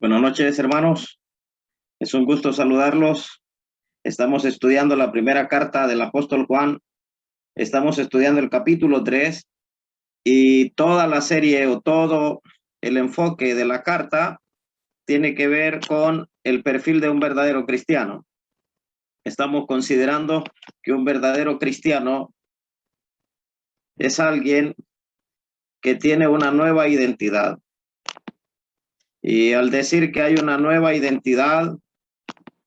Buenas noches, hermanos. Es un gusto saludarlos. Estamos estudiando la primera carta del apóstol Juan. Estamos estudiando el capítulo 3 y toda la serie o todo el enfoque de la carta tiene que ver con el perfil de un verdadero cristiano. Estamos considerando que un verdadero cristiano es alguien que tiene una nueva identidad. Y al decir que hay una nueva identidad,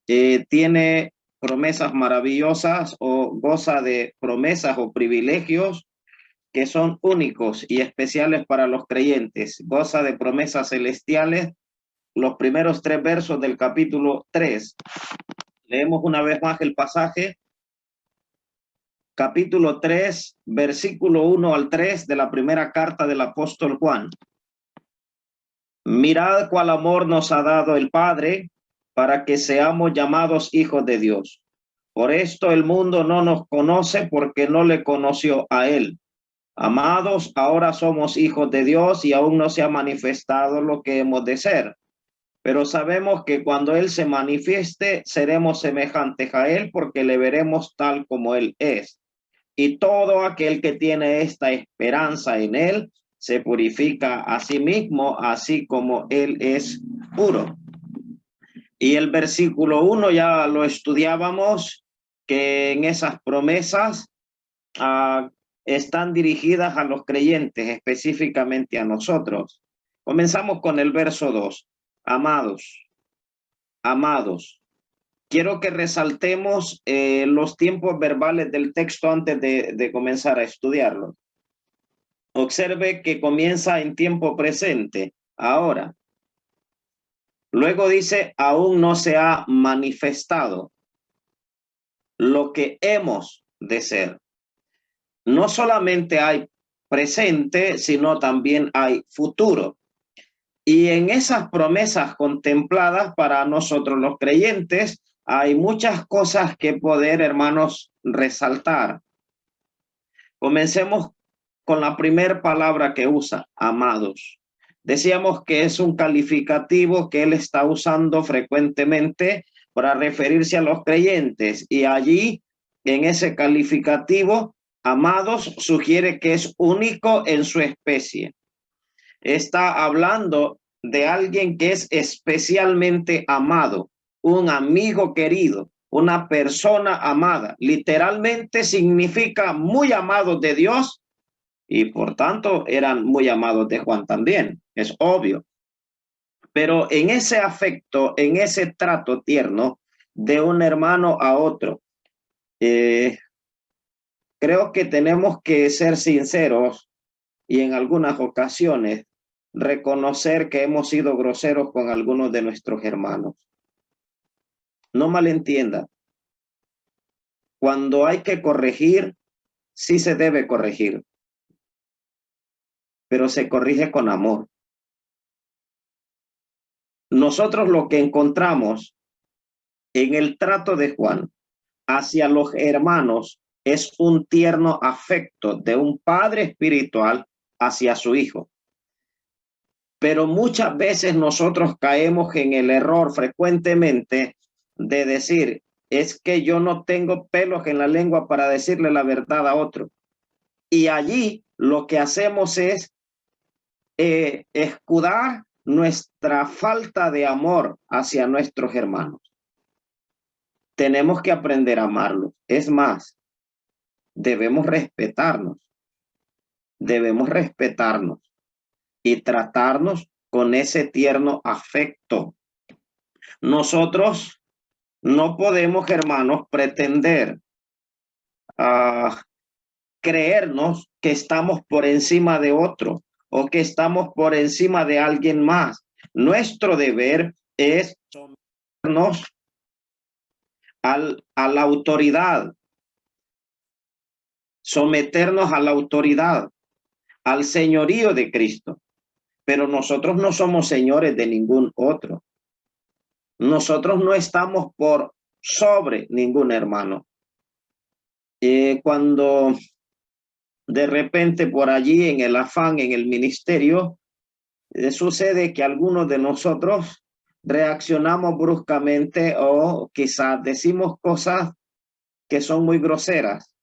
tiene promesas maravillosas o goza de promesas o privilegios que son únicos y especiales para los creyentes. Goza de promesas celestiales. Los primeros 3 versos del capítulo 3. Leemos una vez más el pasaje. Capítulo 3, versículo 1 al 3 de la primera carta del apóstol Juan. Mirad cuál amor nos ha dado el Padre para que seamos llamados hijos de Dios. Por esto el mundo no nos conoce porque no le conoció a él. Amados, ahora somos hijos de Dios y aún no se ha manifestado lo que hemos de ser. Pero sabemos que cuando él se manifieste, seremos semejantes a él porque le veremos tal como él es. Y todo aquel que tiene esta esperanza en él se purifica a sí mismo, así como él es puro. Y el versículo 1 ya lo estudiábamos, que en esas promesas están dirigidas a los creyentes, específicamente a nosotros. Comenzamos con el verso 2. Amados, amados. Quiero que resaltemos los tiempos verbales del texto antes de comenzar a estudiarlo. Observe que comienza en tiempo presente, ahora. Luego dice, aún no se ha manifestado lo que hemos de ser. No solamente hay presente, sino también hay futuro. Y en esas promesas contempladas para nosotros los creyentes, hay muchas cosas que poder, hermanos, resaltar. Comencemos con la primera palabra que usa, amados. Decíamos que es un calificativo que él está usando frecuentemente para referirse a los creyentes. Y allí, en ese calificativo, amados, sugiere que es único en su especie. Está hablando de alguien que es especialmente amado, un amigo querido, una persona amada. Literalmente significa muy amados de Dios y por tanto eran muy amados de Juan también, es obvio. Pero en ese afecto, en ese trato tierno de un hermano a otro, creo que tenemos que ser sinceros y en algunas ocasiones reconocer que hemos sido groseros con algunos de nuestros hermanos. No malentienda. Cuando hay que corregir, sí se debe corregir, pero se corrige con amor. Nosotros lo que encontramos en el trato de Juan hacia los hermanos es un tierno afecto de un padre espiritual hacia su hijo. Pero muchas veces nosotros caemos en el error frecuentemente de decir, es que yo no tengo pelos en la lengua para decirle la verdad a otro. Y allí lo que hacemos es escudar nuestra falta de amor hacia nuestros hermanos. Tenemos que aprender a amarlos. Es más, debemos respetarnos y tratarnos con ese tierno afecto. Nosotros no podemos, hermanos, pretender creernos que estamos por encima de otro o que estamos por encima de alguien más. Nuestro deber es someternos a la autoridad, someternos a la autoridad, al señorío de Cristo. Pero nosotros no somos señores de ningún otro. Nosotros no estamos por sobre ningún hermano. Cuando de repente por allí en el afán, en el ministerio, sucede que algunos de nosotros reaccionamos bruscamente o quizás decimos cosas que son muy groseras.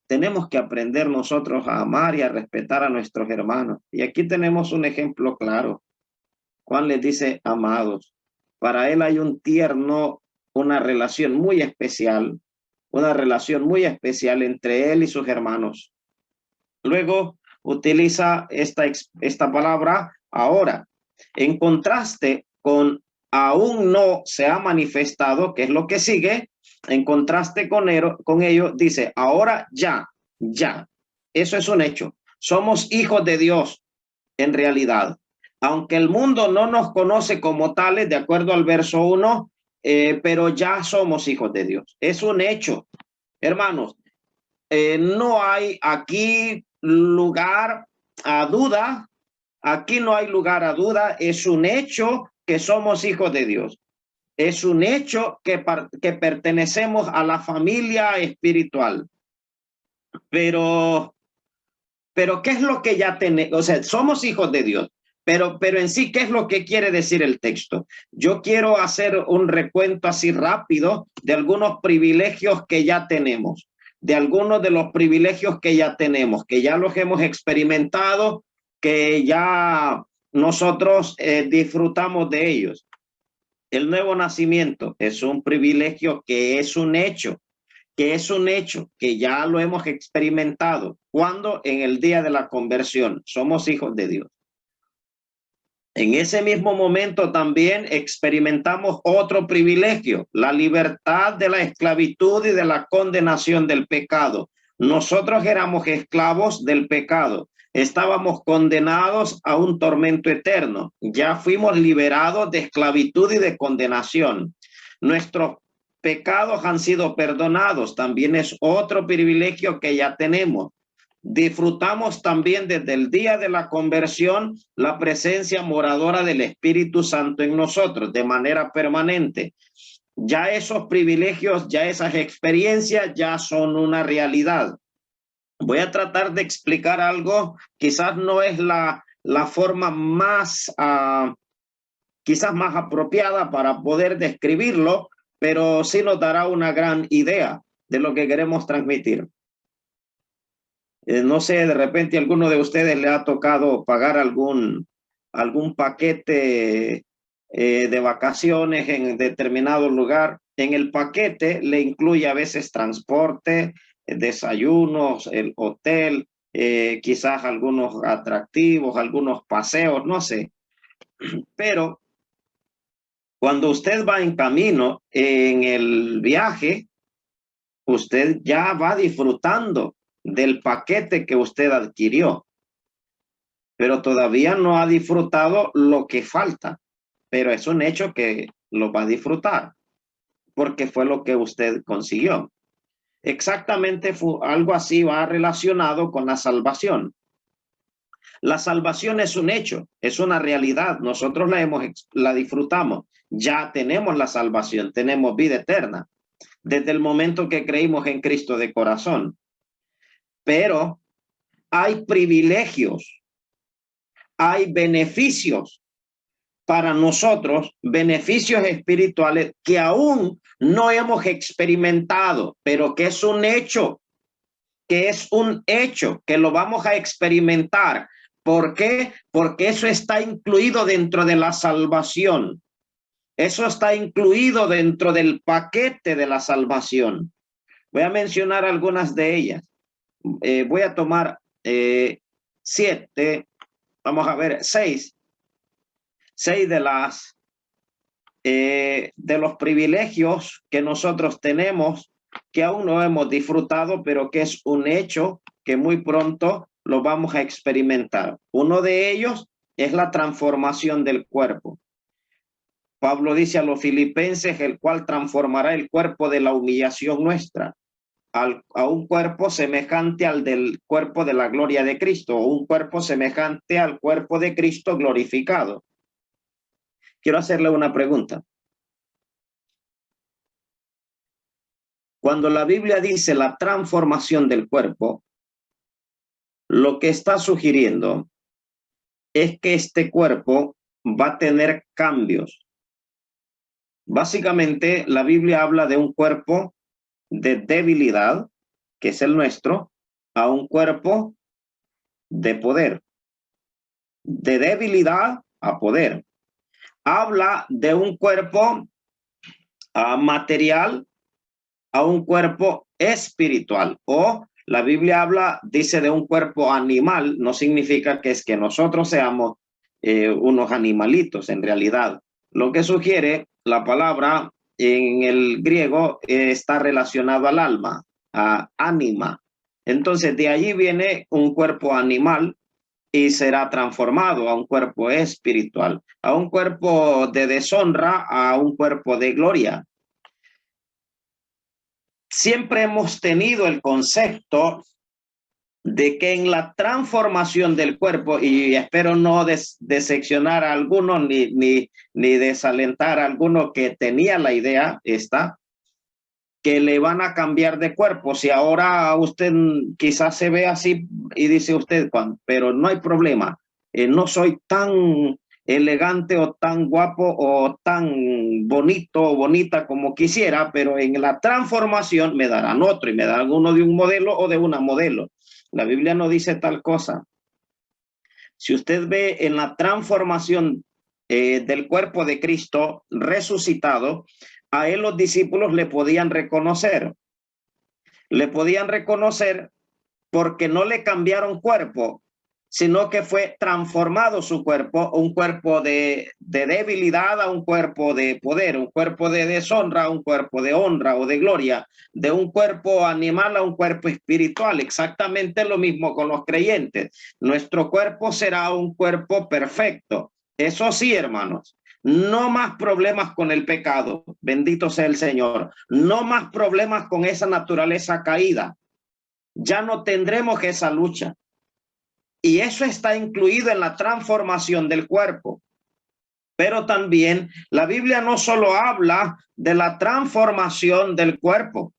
Tenemos que aprender nosotros a amar y a respetar a nuestros hermanos. Y aquí tenemos un ejemplo claro. Juan les dice amados. Para él hay un tierno, una relación muy especial, entre él y sus hermanos. Luego utiliza esta palabra ahora, en contraste con aún no se ha manifestado, que es lo que sigue. En contraste con ello, dice ahora ya. Eso es un hecho. Somos hijos de Dios en realidad. Aunque el mundo no nos conoce como tales, de acuerdo al verso 1, pero ya somos hijos de Dios. Es un hecho. Hermanos, no hay aquí lugar a duda. Aquí no hay lugar a duda. Es un hecho que somos hijos de Dios. Es un hecho que pertenecemos a la familia espiritual. Pero ¿qué es lo que ya tenemos? O sea, somos hijos de Dios. Pero en sí, ¿qué es lo que quiere decir el texto? Yo quiero hacer un recuento así rápido de algunos privilegios que ya tenemos, de algunos de los privilegios que ya tenemos, que ya los hemos experimentado, que ya nosotros disfrutamos de ellos. El nuevo nacimiento es un privilegio que es un hecho, que ya lo hemos experimentado. ¿Cuándo? En el día de la conversión. Somos hijos de Dios. En ese mismo momento también experimentamos otro privilegio, la libertad de la esclavitud y de la condenación del pecado. Nosotros éramos esclavos del pecado, estábamos condenados a un tormento eterno. Ya fuimos liberados de esclavitud y de condenación. Nuestros pecados han sido perdonados, también es otro privilegio que ya tenemos. Disfrutamos también desde el día de la conversión la presencia moradora del Espíritu Santo en nosotros de manera permanente. Ya esos privilegios, ya esas experiencias ya son una realidad. Voy a tratar de explicar algo, quizás no es la forma más, quizás más apropiada para poder describirlo, pero sí nos dará una gran idea de lo que queremos transmitir. No sé, de repente a alguno de ustedes le ha tocado pagar algún paquete de vacaciones en determinado lugar. En el paquete le incluye a veces transporte, desayunos, el hotel, quizás algunos atractivos, algunos paseos, no sé. Pero cuando usted va en camino en el viaje, usted ya va disfrutando del paquete que usted adquirió, pero todavía no ha disfrutado lo que falta, pero es un hecho que lo va a disfrutar porque fue lo que usted consiguió. Exactamente, algo así va relacionado con la salvación. La salvación es un hecho, es una realidad. Nosotros la disfrutamos. Ya tenemos la salvación, tenemos vida eterna desde el momento que creímos en Cristo de corazón. Pero hay privilegios, hay beneficios para nosotros, beneficios espirituales que aún no hemos experimentado, pero que es un hecho, que lo vamos a experimentar. ¿Por qué? Porque eso está incluido dentro de la salvación. Eso está incluido dentro del paquete de la salvación. Voy a mencionar algunas de ellas. Voy a tomar 7, vamos a ver, 6 de los privilegios que nosotros tenemos, que aún no hemos disfrutado, pero que es un hecho que muy pronto lo vamos a experimentar. Uno de ellos es la transformación del cuerpo. Pablo dice a los filipenses, el cual transformará el cuerpo de la humillación nuestra a un cuerpo semejante al del cuerpo de la gloria de Cristo, o un cuerpo semejante al cuerpo de Cristo glorificado. Quiero hacerle una pregunta. Cuando la Biblia dice la transformación del cuerpo, lo que está sugiriendo es que este cuerpo va a tener cambios. Básicamente, la Biblia habla de un cuerpo de debilidad, que es el nuestro, a un cuerpo de poder. De debilidad a poder. Habla de un cuerpo material a un cuerpo espiritual. O la Biblia habla, dice de un cuerpo animal, no significa que es que nosotros seamos unos animalitos en realidad. Lo que sugiere la palabra en el griego está relacionado al alma, a ánima. Entonces de allí viene un cuerpo animal y será transformado a un cuerpo espiritual, a un cuerpo de deshonra, a un cuerpo de gloria. Siempre hemos tenido el concepto de que en la transformación del cuerpo, y espero no decepcionar a alguno ni desalentar a alguno que tenía la idea esta, que le van a cambiar de cuerpo. Si ahora usted quizás se ve así y dice usted, pero no hay problema, no soy tan elegante o tan guapo o tan bonito o bonita como quisiera, pero en la transformación me darán otro y me darán uno de un modelo o de una modelo. La Biblia no dice tal cosa. Si usted ve en la transformación del cuerpo de Cristo resucitado, a él los discípulos le podían reconocer. Le podían reconocer porque no le cambiaron cuerpo, sino que fue transformado su cuerpo, un cuerpo de debilidad a un cuerpo de poder, un cuerpo de deshonra a un cuerpo de honra o de gloria, de un cuerpo animal a un cuerpo espiritual. Exactamente lo mismo con los creyentes. Nuestro cuerpo será un cuerpo perfecto. Eso sí, hermanos. No más problemas con el pecado, bendito sea el Señor. No más problemas con esa naturaleza caída. Ya no tendremos esa lucha. Y eso está incluido en la transformación del cuerpo. Pero también la Biblia no solo habla de la transformación del cuerpo.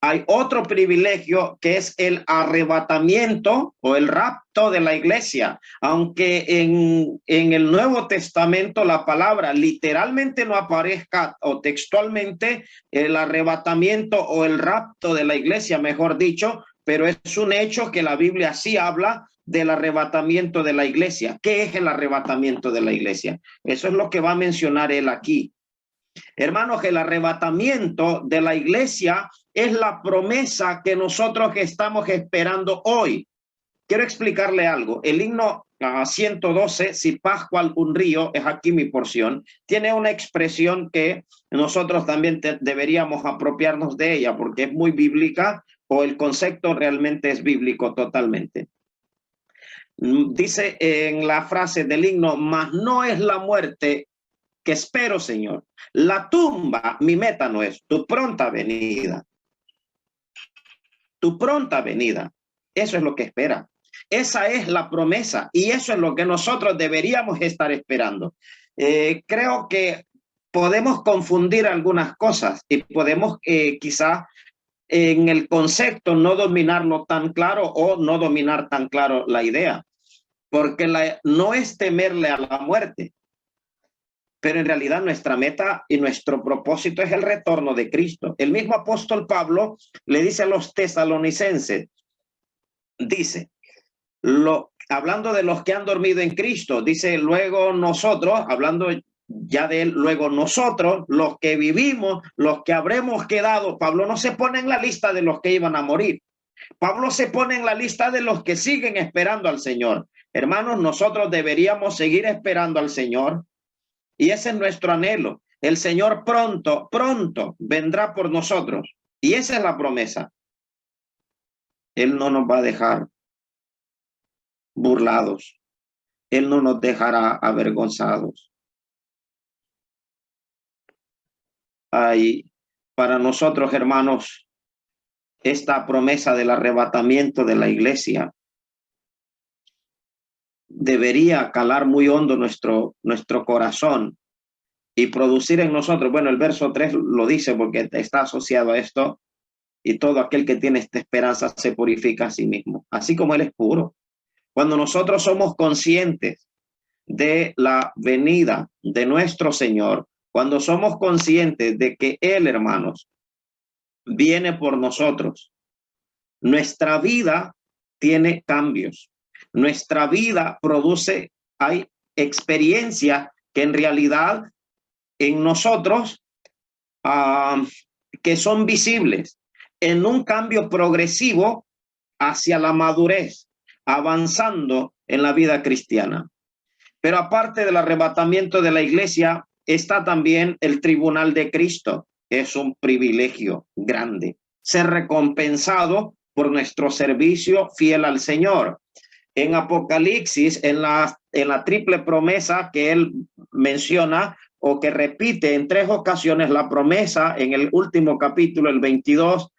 Hay otro privilegio que es el arrebatamiento o el rapto de la iglesia. Aunque en el Nuevo Testamento la palabra literalmente no aparezca o textualmente el arrebatamiento o el rapto de la iglesia, mejor dicho, pero es un hecho que la Biblia sí habla del arrebatamiento de la iglesia. ¿Qué es el arrebatamiento de la iglesia? Eso es lo que va a mencionar él aquí. Hermanos, el arrebatamiento de la iglesia es la promesa que nosotros estamos esperando hoy. Quiero explicarle algo. El himno 112, si Pascual un río, es aquí mi porción, tiene una expresión que nosotros también deberíamos apropiarnos de ella porque es muy bíblica o el concepto realmente es bíblico totalmente. Dice en la frase del himno, mas no es la muerte que espero, Señor. La tumba, mi meta no es tu pronta venida. Tu pronta venida. Eso es lo que espera. Esa es la promesa y eso es lo que nosotros deberíamos estar esperando. Creo que podemos confundir algunas cosas y podemos quizá en el concepto no dominarlo tan claro o no dominar tan claro la idea, porque no es temerle a la muerte, pero en realidad nuestra meta y nuestro propósito es el retorno de Cristo. El mismo apóstol Pablo le dice a los tesalonicenses, dice, hablando de los que han dormido en Cristo, dice luego nosotros, hablando ya de él, luego nosotros, los que vivimos, los que habremos quedado. Pablo no se pone en la lista de los que iban a morir. Pablo se pone en la lista de los que siguen esperando al Señor. Hermanos, nosotros deberíamos seguir esperando al Señor. Y ese es nuestro anhelo. El Señor pronto, pronto vendrá por nosotros. Y esa es la promesa. Él no nos va a dejar burlados. Él no nos dejará avergonzados. Ay, para nosotros, hermanos, esta promesa del arrebatamiento de la iglesia debería calar muy hondo nuestro corazón y producir en nosotros, bueno, el verso 3 lo dice porque está asociado a esto, y todo aquel que tiene esta esperanza se purifica a sí mismo, así como él es puro. Cuando nosotros somos conscientes de la venida de nuestro Señor, cuando somos conscientes de que Él, hermanos, viene por nosotros, nuestra vida tiene cambios. Nuestra vida produce, hay experiencias que en realidad en nosotros que son visibles en un cambio progresivo hacia la madurez, avanzando en la vida cristiana. Pero aparte del arrebatamiento de la iglesia, está también el tribunal de Cristo. Es un privilegio grande ser recompensado por nuestro servicio fiel al Señor. En Apocalipsis, en la triple promesa que él menciona o que repite en 3 ocasiones la promesa, en el último capítulo, el 22,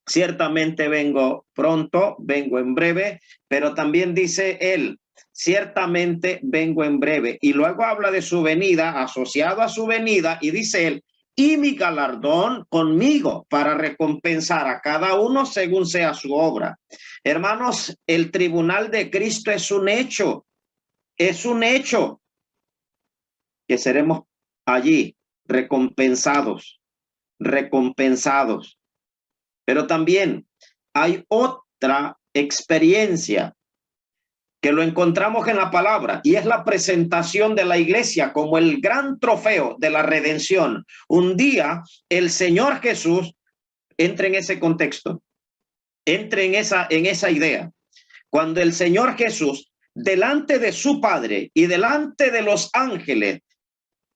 ciertamente vengo pronto, vengo en breve, pero también dice él, ciertamente vengo en breve. Y luego habla de su venida, asociado a su venida, y dice él, y mi galardón conmigo para recompensar a cada uno según sea su obra. Hermanos, el tribunal de Cristo es un hecho que seremos allí recompensados. Pero también hay otra experiencia que lo encontramos en la palabra, y es la presentación de la iglesia como el gran trofeo de la redención. Un día el Señor Jesús entra en ese contexto, entra en esa idea. Cuando el Señor Jesús, delante de su Padre y delante de los ángeles,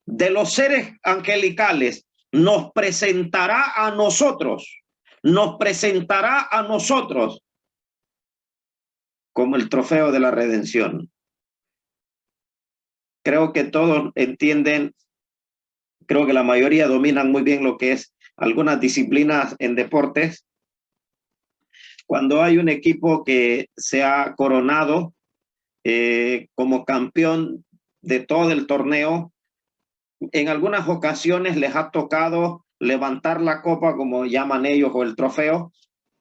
de los seres angelicales, nos presentará a nosotros como el trofeo de la redención. Creo que todos entienden, creo que la mayoría dominan muy bien lo que es algunas disciplinas en deportes. Cuando hay un equipo que se ha coronado como campeón de todo el torneo, en algunas ocasiones les ha tocado levantar la copa, como llaman ellos, o el trofeo,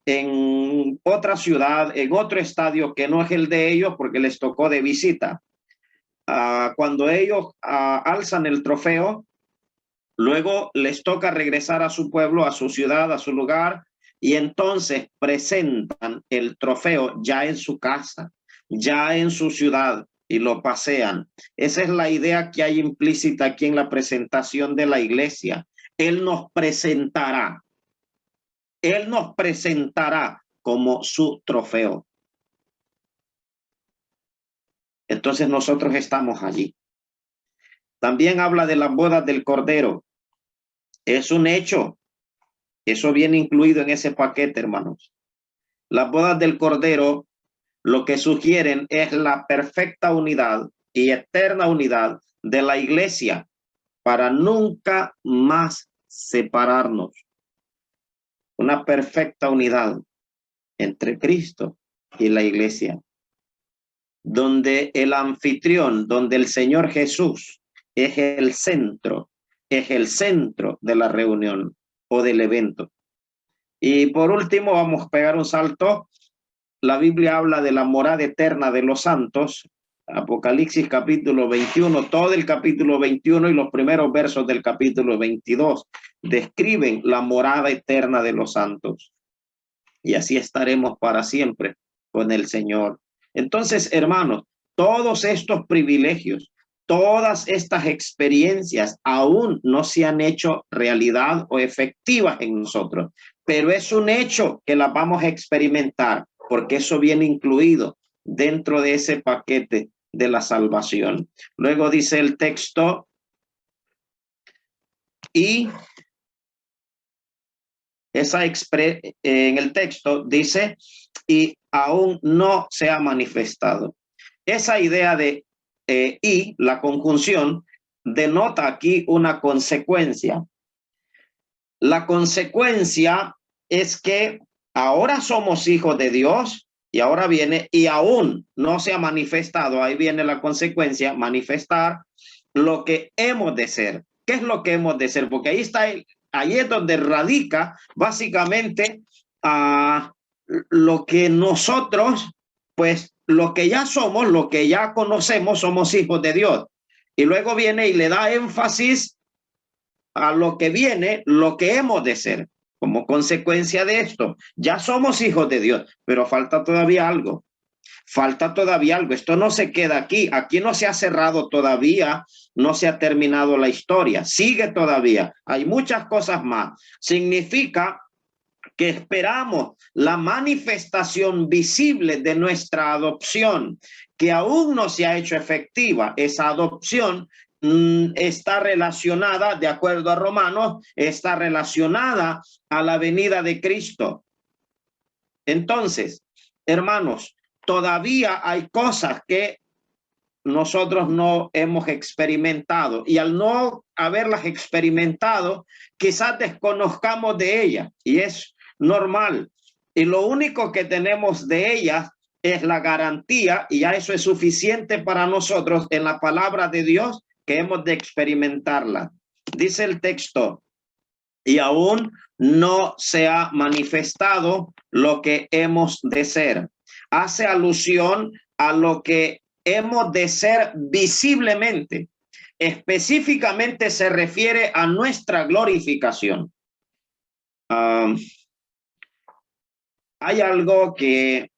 en otra ciudad, en otro estadio que no es el de ellos porque les tocó de visita. Cuando ellos alzan el trofeo, luego les toca regresar a su pueblo, a su ciudad, a su lugar, y entonces presentan el trofeo ya en su casa, ya en su ciudad, y lo pasean. Esa es la idea que hay implícita aquí en la presentación de la iglesia. Él nos presentará como su trofeo. Entonces nosotros estamos allí. También habla de las bodas del Cordero. Es un hecho. Eso viene incluido en ese paquete, hermanos. Las bodas del Cordero lo que sugieren es la perfecta unidad y eterna unidad de la iglesia para nunca más separarnos. Una perfecta unidad entre Cristo y la iglesia, donde el anfitrión, donde el Señor Jesús es el centro de la reunión o del evento. Y por último, vamos a pegar un salto. La Biblia habla de la morada eterna de los santos. Apocalipsis capítulo 21, todo el capítulo 21 y los primeros versos del capítulo 22 describen la morada eterna de los santos. Y así estaremos para siempre con el Señor. Entonces, hermanos, todos estos privilegios, todas estas experiencias aún no se han hecho realidad o efectivas en nosotros, pero es un hecho que las vamos a experimentar, porque eso viene incluido dentro de ese paquete de la salvación. Luego dice el texto, y en el texto dice, y aún no se ha manifestado. Esa idea de y, la conjunción, denota aquí una consecuencia. La consecuencia es que ahora somos hijos de Dios y ahora viene, y aún no se ha manifestado. Ahí viene la consecuencia, manifestar lo que hemos de ser. ¿Qué es lo que hemos de ser? Porque ahí es donde radica básicamente lo que nosotros pues lo que ya somos, lo que ya conocemos, somos hijos de Dios. Y luego viene y le da énfasis a lo que viene, lo que hemos de ser. Como consecuencia de esto, ya somos hijos de Dios, pero falta todavía algo. Falta todavía algo. Esto no se queda aquí. Aquí no se ha cerrado todavía, no se ha terminado la historia. Sigue todavía. Hay muchas cosas más. Significa que esperamos la manifestación visible de nuestra adopción, que aún no se ha hecho efectiva. Esa adopción está relacionada, de acuerdo a Romanos, está relacionada a la venida de Cristo. Entonces, hermanos, todavía hay cosas que nosotros no hemos experimentado, y al no haberlas experimentado, quizás desconozcamos de ellas, y es normal. Y lo único que tenemos de ellas es la garantía, y ya eso es suficiente para nosotros en la palabra de Dios, que hemos de experimentarla. Dice el texto: y aún no se ha manifestado lo que hemos de ser. Hace alusión a lo que hemos de ser visiblemente. Específicamente se refiere a nuestra glorificación. Hay algo que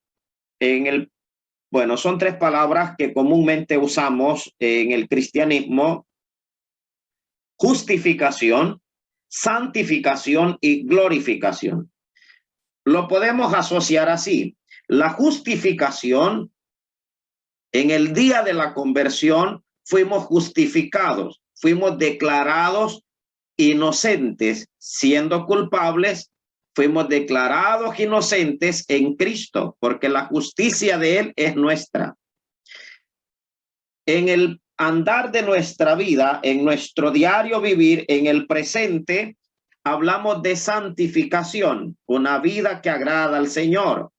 son tres palabras que comúnmente usamos en el cristianismo: justificación, santificación y glorificación. Lo podemos asociar así. La justificación: en el día de la conversión fuimos justificados, fuimos declarados inocentes, siendo culpables, fuimos declarados inocentes en Cristo, porque la justicia de Él es nuestra. En el andar de nuestra vida, en nuestro diario vivir, en el presente, hablamos de santificación, una vida que agrada al Señor,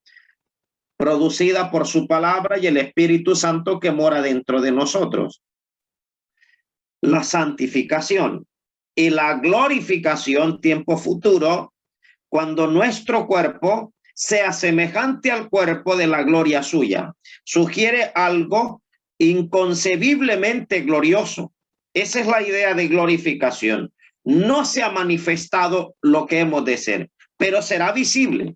producida por su palabra y el Espíritu Santo que mora dentro de nosotros. La santificación. Y la glorificación, tiempo futuro, cuando nuestro cuerpo sea semejante al cuerpo de la gloria suya. Sugiere algo inconcebiblemente glorioso. Esa es la idea de glorificación. No se ha manifestado lo que hemos de ser, pero será visible.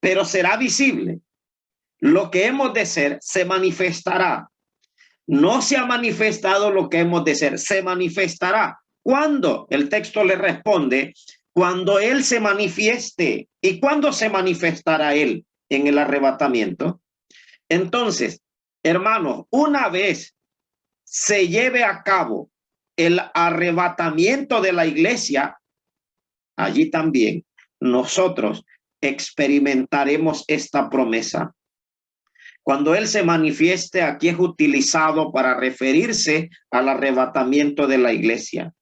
Pero será visible. Lo que hemos de ser se manifestará. No se ha manifestado lo que hemos de ser, se manifestará. ¿Cuándo? El texto le responde: cuando Él se manifieste. ¿Y cuándo se manifestará Él? En el arrebatamiento. Entonces, hermanos, una vez se lleve a cabo el arrebatamiento de la iglesia, allí también nosotros experimentaremos esta promesa. Cuando Él se manifieste, aquí es utilizado para referirse al arrebatamiento de la iglesia.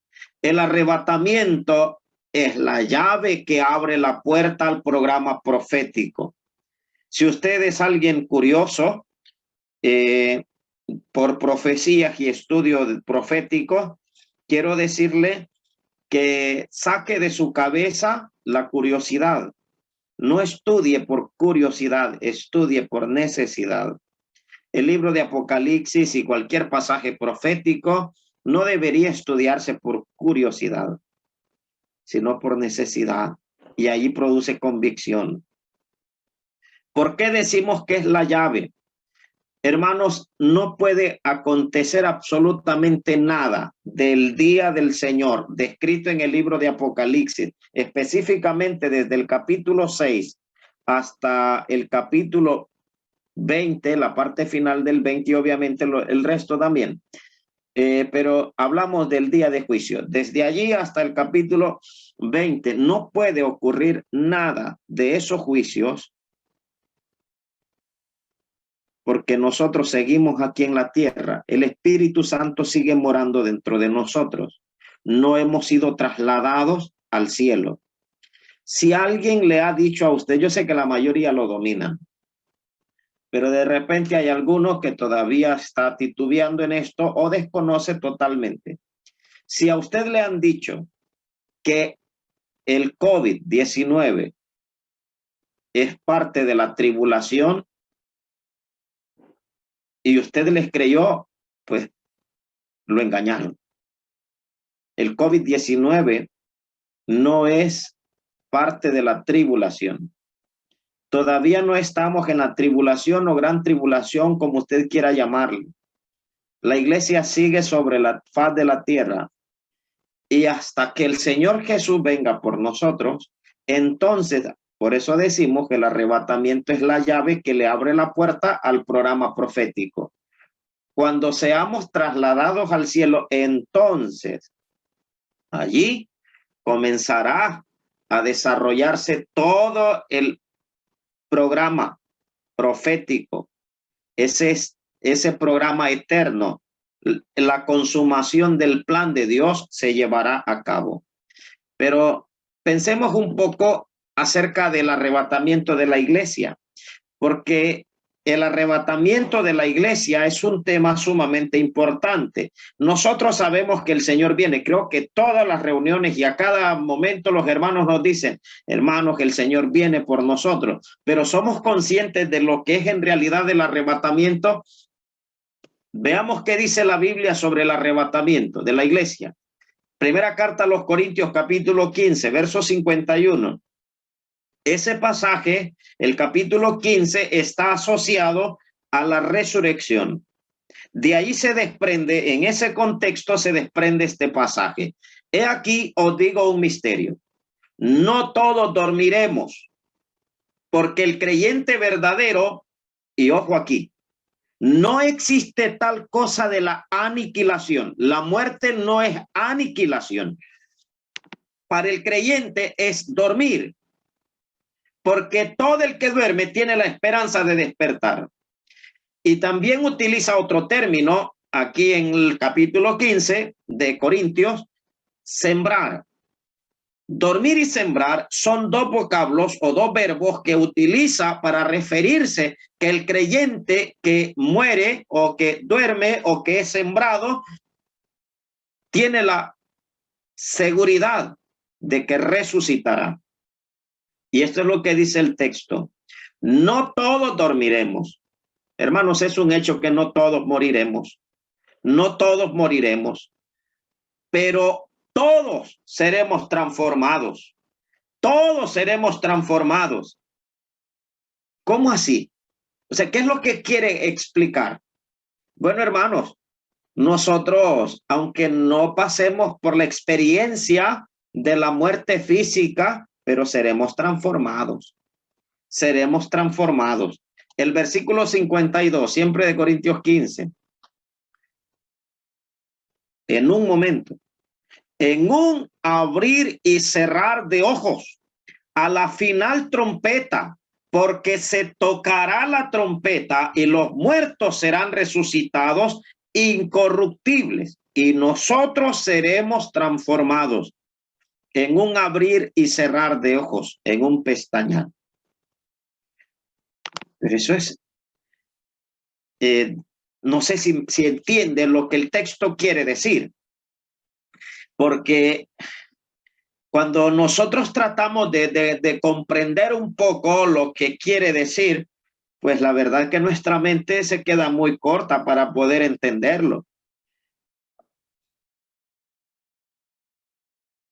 El arrebatamiento es la llave que abre la puerta al programa profético. Si usted es alguien curioso por profecías y estudios proféticos, quiero decirle que saque de su cabeza la curiosidad. No estudie por curiosidad, estudie por necesidad. El libro de Apocalipsis y cualquier pasaje profético no debería estudiarse por curiosidad, sino por necesidad, y allí produce convicción. ¿Por qué decimos que es la llave? Hermanos, no puede acontecer absolutamente nada del día del Señor descrito en el libro de Apocalipsis, específicamente desde el capítulo 6 hasta el capítulo 20, la parte final del 20 y obviamente el resto también. Pero hablamos del día de juicio. Desde allí hasta el capítulo 20 no puede ocurrir nada de esos juicios, porque nosotros seguimos aquí en la tierra. El Espíritu Santo sigue morando dentro de nosotros. No hemos sido trasladados al cielo. Si alguien le ha dicho a usted, yo sé que la mayoría lo dominan, pero de repente hay algunos que todavía está titubeando en esto o desconoce totalmente. Si a usted le han dicho que el COVID-19 es parte de la tribulación, y usted les creyó, pues lo engañaron. El COVID-19 no es parte de la tribulación. Todavía no estamos en la tribulación o gran tribulación, como usted quiera llamarlo. La iglesia sigue sobre la faz de la tierra y hasta que el Señor Jesús venga por nosotros, entonces, por eso decimos que el arrebatamiento es la llave que le abre la puerta al programa profético. Cuando seamos trasladados al cielo, entonces allí comenzará a desarrollarse todo el programa profético, ese programa eterno. La consumación del plan de Dios se llevará a cabo. Pero pensemos un poco acerca del arrebatamiento de la iglesia, porque el arrebatamiento de la iglesia es un tema sumamente importante. Nosotros sabemos que el Señor viene. Creo que todas las reuniones y a cada momento los hermanos nos dicen, hermanos, que el Señor viene por nosotros. Pero somos conscientes de lo que es en realidad el arrebatamiento. Veamos qué dice la Biblia sobre el arrebatamiento de la iglesia. Primera carta a los Corintios, capítulo 15, verso 51. Ese pasaje, el capítulo 15, está asociado a la resurrección. De ahí se desprende, en ese contexto se desprende este pasaje. He aquí, os digo un misterio. No todos dormiremos, porque el creyente verdadero, y ojo aquí, no existe tal cosa de la aniquilación. La muerte no es aniquilación. Para el creyente es dormir, porque todo el que duerme tiene la esperanza de despertar. Y también utiliza otro término aquí en el capítulo 15 de Corintios, sembrar. Dormir y sembrar son dos vocablos o dos verbos que utiliza para referirse que el creyente que muere o que duerme o que es sembrado tiene la seguridad de que resucitará. Y esto es lo que dice el texto. No todos dormiremos. Hermanos, es un hecho que no todos moriremos. No todos moriremos. Pero todos seremos transformados. Todos seremos transformados. ¿Cómo así? O sea, ¿qué es lo que quiere explicar? Bueno, hermanos, nosotros, aunque no pasemos por la experiencia de la muerte física, pero seremos transformados. Seremos transformados. El versículo 52, siempre de Corintios 15. En un momento, en un abrir y cerrar de ojos, a la final trompeta, porque se tocará la trompeta y los muertos serán resucitados incorruptibles y nosotros seremos transformados en un abrir y cerrar de ojos, en un pestañear. Pero eso es, no sé si entiende lo que el texto quiere decir, porque cuando nosotros tratamos de comprender un poco lo que quiere decir, pues la verdad es que nuestra mente se queda muy corta para poder entenderlo.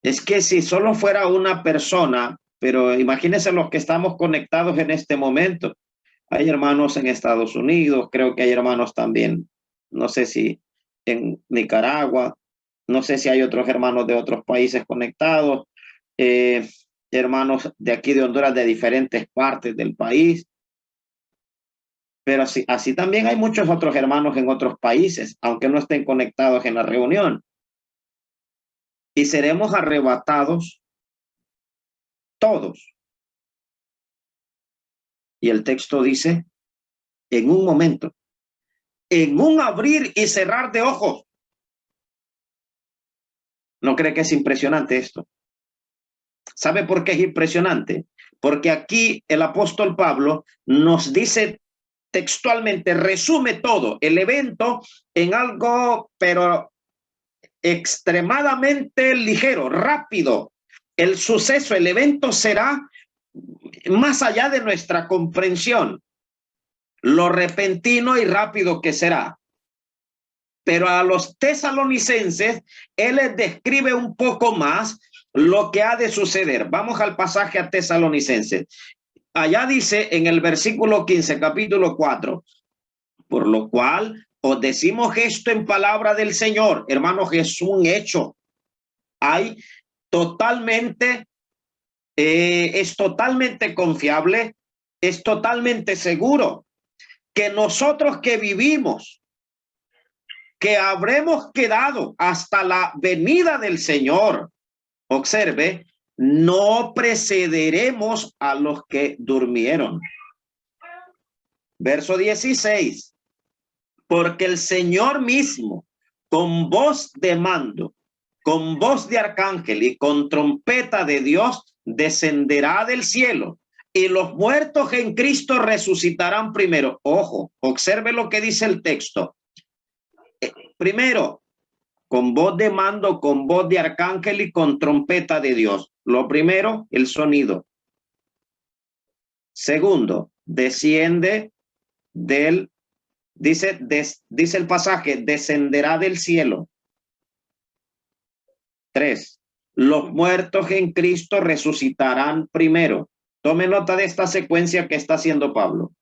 Es que si solo fuera una persona, pero imagínense los que estamos conectados en este momento. Hay hermanos en Estados Unidos, creo que hay hermanos también, no sé si en Nicaragua, no sé si hay otros hermanos de otros países conectados, hermanos de aquí de Honduras de diferentes partes del país. Pero así también hay muchos otros hermanos en otros países, aunque no estén conectados en la reunión. Y seremos arrebatados todos. Y el texto dice, en un momento, en un abrir y cerrar de ojos. ¿No cree que es impresionante esto? ¿Sabe por qué es impresionante? Porque aquí el apóstol Pablo nos dice textualmente, resume todo el evento en algo, pero extremadamente ligero, rápido. El suceso, el evento será más allá de nuestra comprensión. lo repentino y rápido que será. Pero a los tesalonicenses, él les describe un poco más lo que ha de suceder. Vamos al pasaje a Tesalonicenses. Allá dice en el versículo 15, capítulo 4, por lo cual os decimos esto en palabra del Señor, hermanos, es un hecho. Hay totalmente, es totalmente confiable, es totalmente seguro que nosotros que vivimos, que habremos quedado hasta la venida del Señor, observe, no precederemos a los que durmieron. Verso 16, porque el Señor mismo, con voz de mando, con voz de arcángel y con trompeta de Dios, descenderá del cielo, y los muertos en Cristo resucitarán primero. Ojo, observe lo que dice el texto. Primero, con voz de mando, con voz de arcángel y con trompeta de Dios. Lo primero, el sonido. Segundo, desciende del, dice el pasaje, descenderá del cielo. 3, los muertos en Cristo resucitarán primero. Tome nota de esta secuencia que está haciendo Pablo.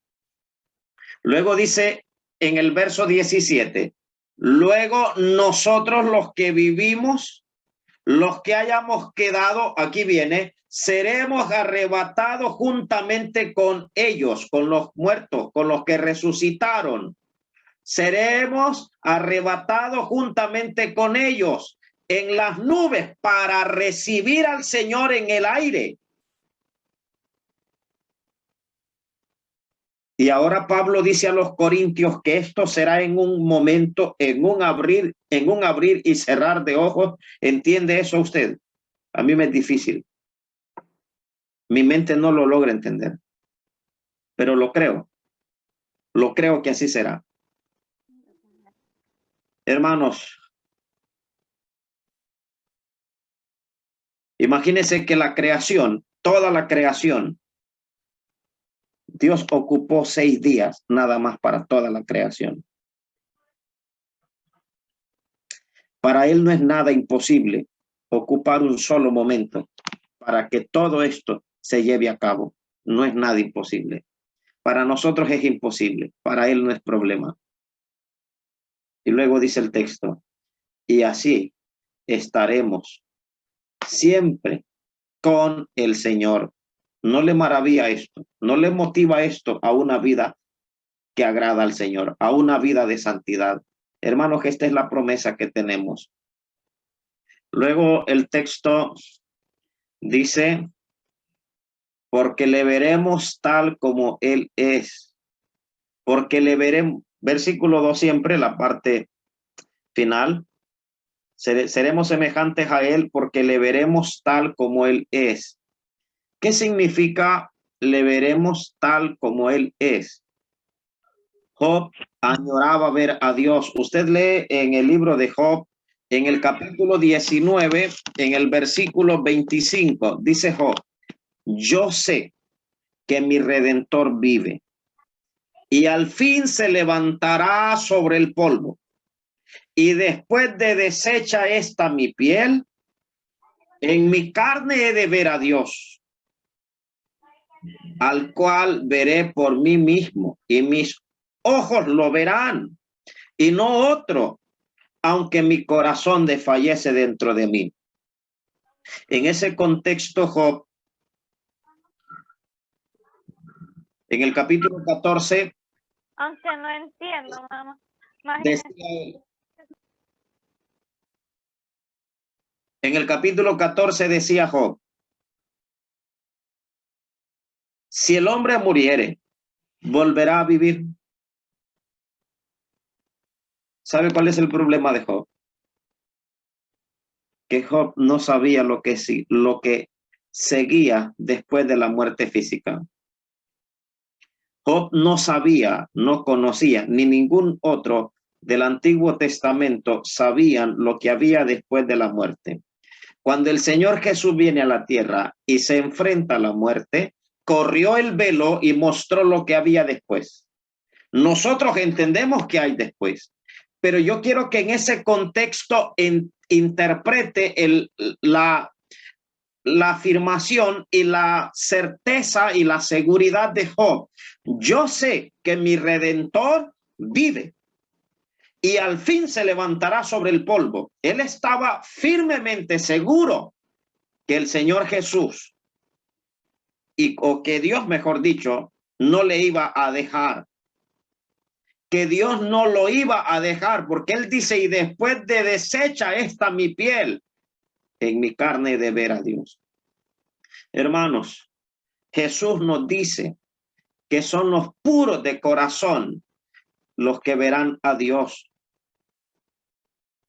Luego dice en el verso 17, luego nosotros los que vivimos, los que hayamos quedado, aquí viene, seremos arrebatados juntamente con ellos, con los muertos, con los que resucitaron. Seremos arrebatados juntamente con ellos en las nubes para recibir al Señor en el aire. Y ahora Pablo dice a los corintios que esto será en un momento, en un abrir y cerrar de ojos. ¿Entiende eso usted? A mí me es difícil. Mi mente no lo logra entender. Pero lo creo. Lo creo que así será. Hermanos, imagínense que la creación, toda la creación, Dios ocupó 6 días nada más para toda la creación. Para él no es nada imposible ocupar un solo momento para que todo esto se lleve a cabo. No es nada imposible. Para nosotros es imposible, para él no es problema. Y luego dice el texto, y así estaremos siempre con el Señor. ¿No le maravilla esto? ¿No le motiva esto a una vida que agrada al Señor, a una vida de santidad? Hermanos, esta es la promesa que tenemos. Luego el texto dice, porque le veremos tal como Él es. Porque le veremos, versículo 2 siempre, la parte final, seremos semejantes a Él porque le veremos tal como Él es. ¿Qué significa le veremos tal como Él es? Job añoraba ver a Dios. Usted lee en el libro de Job, en el capítulo 19, en el versículo 25, dice Job, yo sé que mi Redentor vive y al fin se levantará sobre el polvo. Y después de deshecha esta mi piel, en mi carne he de ver a Dios, al cual veré por mí mismo, y mis ojos lo verán, y no otro, aunque mi corazón desfallece dentro de mí. En ese contexto, Job, en el capítulo 14, aunque no entiendo, mamá. decía él, en el capítulo 14 decía Job, si el hombre muriere, volverá a vivir. ¿Sabe cuál es el problema de Job? Que Job no sabía lo que seguía después de la muerte física. Job no sabía, no conocía, ni ningún otro del Antiguo Testamento sabían lo que había después de la muerte. Cuando el Señor Jesús viene a la tierra y se enfrenta a la muerte, corrió el velo y mostró lo que había después. Nosotros entendemos que hay después, pero yo quiero que en ese contexto interprete la afirmación y la certeza y la seguridad de Job. Yo sé que mi Redentor vive y al fin se levantará sobre el polvo. Él estaba firmemente seguro que el Señor Jesús, o que Dios, mejor dicho, no le iba a dejar. Que Dios no lo iba a dejar, porque él dice, y después de deshecha esta mi piel, en mi carne de ver a Dios. Hermanos, Jesús nos dice que son los puros de corazón los que verán a Dios.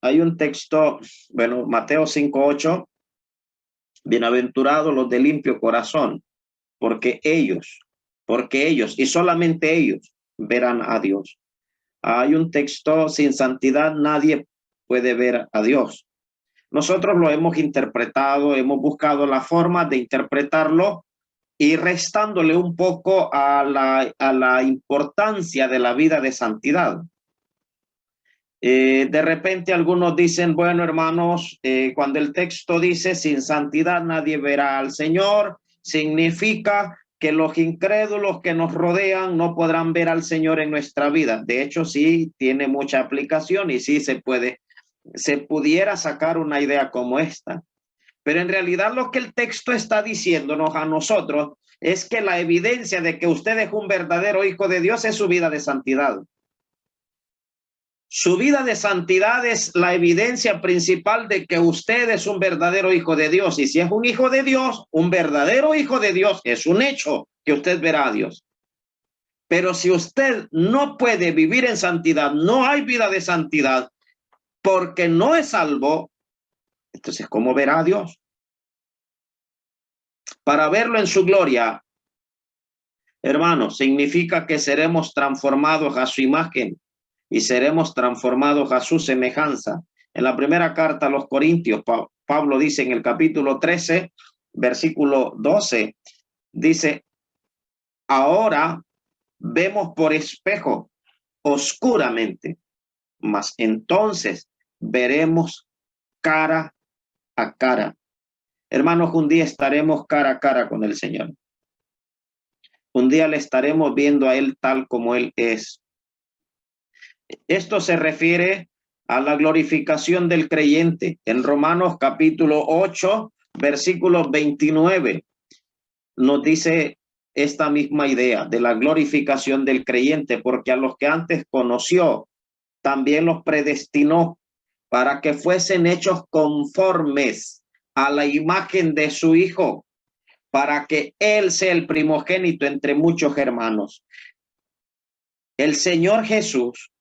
Hay un texto, bueno, Mateo 5:8, bienaventurados los de limpio corazón, porque ellos, y solamente ellos verán a Dios. Hay un texto, sin santidad nadie puede ver a Dios. Nosotros lo hemos interpretado, hemos buscado la forma de interpretarlo y restándole un poco a la importancia de la vida de santidad. De repente algunos dicen, bueno, hermanos, cuando el texto dice sin santidad nadie verá al Señor, significa que los incrédulos que nos rodean no podrán ver al Señor en nuestra vida. De hecho, sí tiene mucha aplicación y sí se pudiera sacar una idea como esta. Pero en realidad lo que el texto está diciéndonos a nosotros es que la evidencia de que usted es un verdadero hijo de Dios es su vida de santidad. Su vida de santidad es la evidencia principal de que usted es un verdadero hijo de Dios. Y si es un hijo de Dios, un verdadero hijo de Dios, es un hecho que usted verá a Dios. Pero si usted no puede vivir en santidad, no hay vida de santidad, porque no es salvo, entonces, ¿cómo verá a Dios? Para verlo en su gloria, hermanos, significa que seremos transformados a su imagen y seremos transformados a su semejanza. En la primera carta a los Corintios, Pablo dice en el capítulo 13, versículo 12, dice, ahora vemos por espejo oscuramente, mas entonces veremos cara a cara. Hermanos, un día estaremos cara a cara con el Señor. Un día le estaremos viendo a Él tal como Él es. Esto se refiere a la glorificación del creyente. En Romanos capítulo 8, versículo 29, nos dice esta misma idea de la glorificación del creyente, porque a los que antes conoció, también los predestinó para que fuesen hechos conformes a la imagen de su Hijo, para que Él sea el primogénito entre muchos hermanos. El Señor Jesús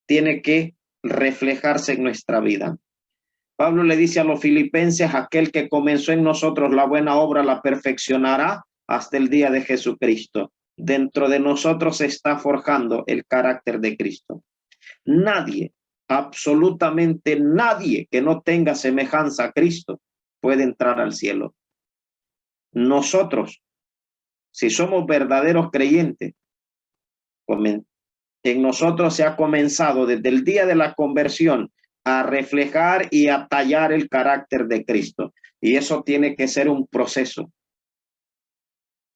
tiene que reflejarse en nuestra vida. Pablo le dice a los filipenses, aquel que comenzó en nosotros la buena obra la perfeccionará hasta el día de Jesucristo. Dentro de nosotros se está forjando el carácter de Cristo. Nadie, absolutamente nadie que no tenga semejanza a Cristo puede entrar al cielo. Nosotros, si somos verdaderos creyentes, en nosotros se ha comenzado desde el día de la conversión a reflejar y a tallar el carácter de Cristo. Y eso tiene que ser un proceso.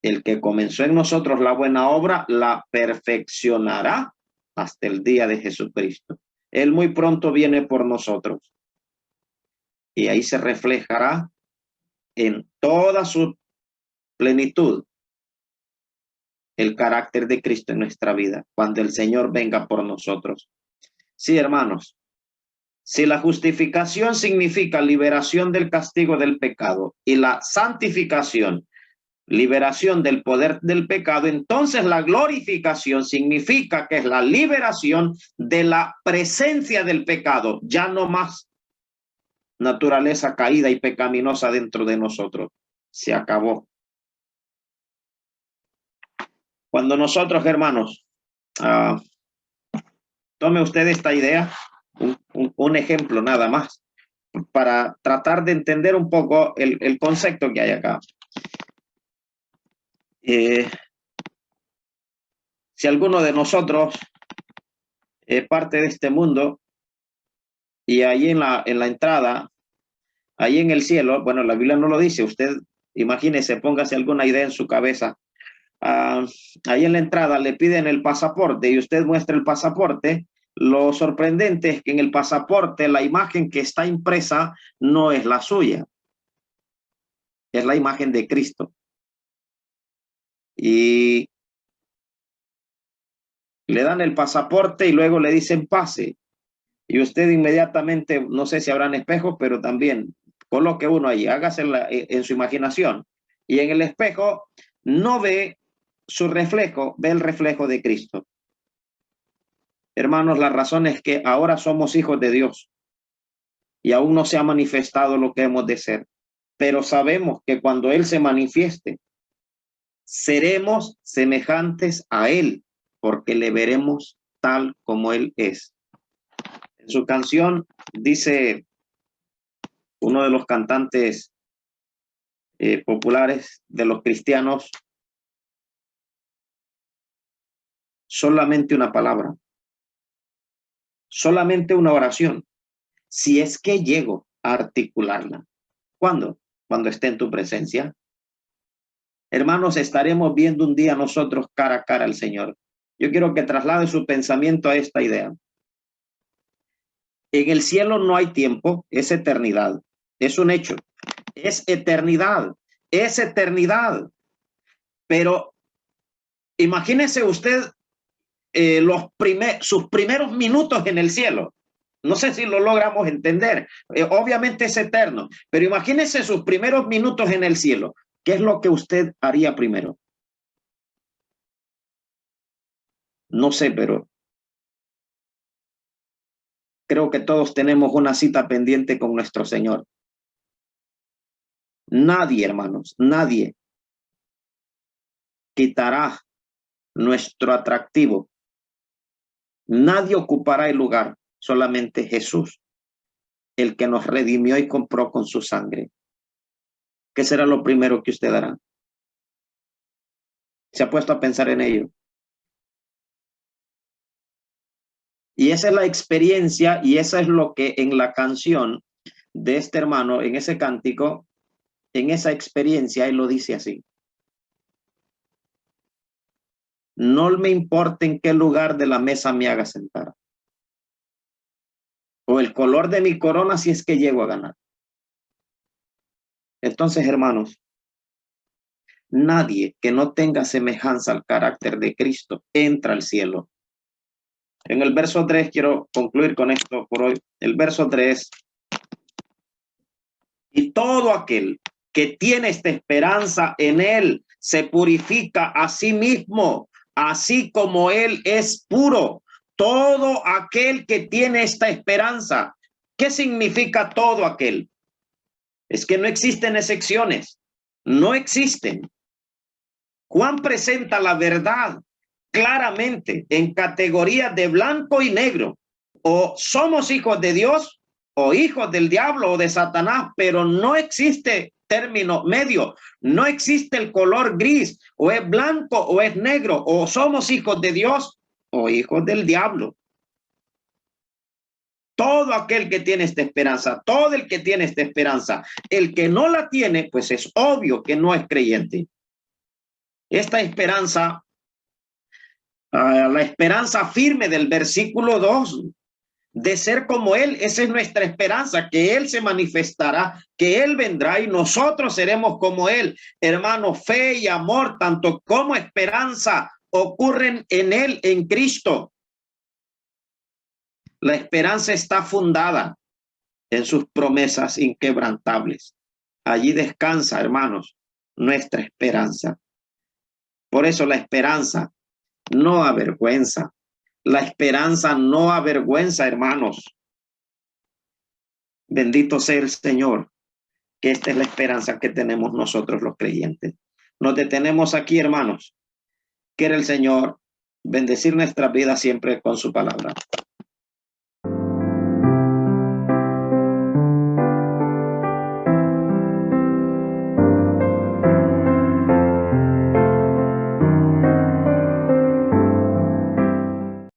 El que comenzó en nosotros la buena obra la perfeccionará hasta el día de Jesucristo. Él muy pronto viene por nosotros. Y ahí se reflejará en toda su plenitud el carácter de Cristo en nuestra vida, cuando el Señor venga por nosotros. Sí, hermanos, si la justificación significa liberación del castigo del pecado y la santificación, liberación del poder del pecado, entonces la glorificación significa que es la liberación de la presencia del pecado, ya no más naturaleza caída y pecaminosa dentro de nosotros. Se acabó. Cuando nosotros, hermanos, tome usted esta idea, un ejemplo nada más, para tratar de entender un poco el concepto que hay acá. Si alguno de nosotros es parte de este mundo y ahí en la entrada, ahí en el cielo, bueno, la Biblia no lo dice, usted imagínese, póngase alguna idea en su cabeza. Ahí en la entrada le piden el pasaporte y usted muestra el pasaporte. Lo sorprendente es que en el pasaporte la imagen que está impresa no es la suya, es la imagen de Cristo. Y le dan el pasaporte y luego le dicen pase. Y usted inmediatamente, no sé si habrán espejos, pero también coloque uno ahí, hágase en su imaginación. Y en el espejo no ve su reflejo, ve el reflejo de Cristo. Hermanos, la razón es que ahora somos hijos de Dios y aún no se ha manifestado lo que hemos de ser. Pero sabemos que cuando Él se manifieste, seremos semejantes a Él, porque le veremos tal como Él es. En su canción dice uno de los cantantes populares de los cristianos, solamente una palabra, solamente una oración, si es que llego a articularla. ¿Cuándo? Cuando esté en tu presencia. Hermanos, estaremos viendo un día nosotros cara a cara al Señor. Yo quiero que traslade su pensamiento a esta idea. En el cielo no hay tiempo, es eternidad, es un hecho, es eternidad, es eternidad. Pero imagínese usted sus primeros minutos en el cielo. No sé si lo logramos entender. Obviamente es eterno, pero imagínese sus primeros minutos en el cielo. ¿Qué es lo que usted haría primero? No sé, pero creo que todos tenemos una cita pendiente con nuestro Señor. Nadie, hermanos, nadie quitará nuestro atractivo. Nadie ocupará el lugar, solamente Jesús, el que nos redimió y compró con su sangre. ¿Qué será lo primero que usted hará? ¿Se ha puesto a pensar en ello? Y esa es la experiencia y esa es lo que en la canción de este hermano, en ese cántico, en esa experiencia, él lo dice así. No me importa en qué lugar de la mesa me haga sentar. O el color de mi corona si es que llego a ganar. Entonces, hermanos, nadie que no tenga semejanza al carácter de Cristo entra al cielo. En el verso 3, quiero concluir con esto por hoy. El verso 3. Y todo aquel que tiene esta esperanza en Él se purifica a sí mismo, así como Él es puro. Todo aquel que tiene esta esperanza. ¿Qué significa todo aquel? Es que no existen excepciones. No existen. Juan presenta la verdad claramente en categorías de blanco y negro. O somos hijos de Dios o hijos del diablo o de Satanás, pero no existe término medio. No existe el color gris, o es blanco o es negro, o somos hijos de Dios o hijos del diablo. Todo aquel que tiene esta esperanza, todo el que tiene esta esperanza, el que no la tiene, pues es obvio que no es creyente. Esta esperanza, la esperanza firme del versículo 2, de ser como Él, esa es nuestra esperanza, que Él se manifestará, que Él vendrá y nosotros seremos como Él. Hermano, fe y amor, tanto como esperanza, ocurren en Él, en Cristo. La esperanza está fundada en sus promesas inquebrantables. Allí descansa, hermanos, nuestra esperanza. Por eso la esperanza no avergüenza. La esperanza no avergüenza, hermanos. Bendito sea el Señor, que esta es la esperanza que tenemos nosotros los creyentes. Nos detenemos aquí, hermanos. Quiere el Señor bendecir nuestra vida siempre con su palabra.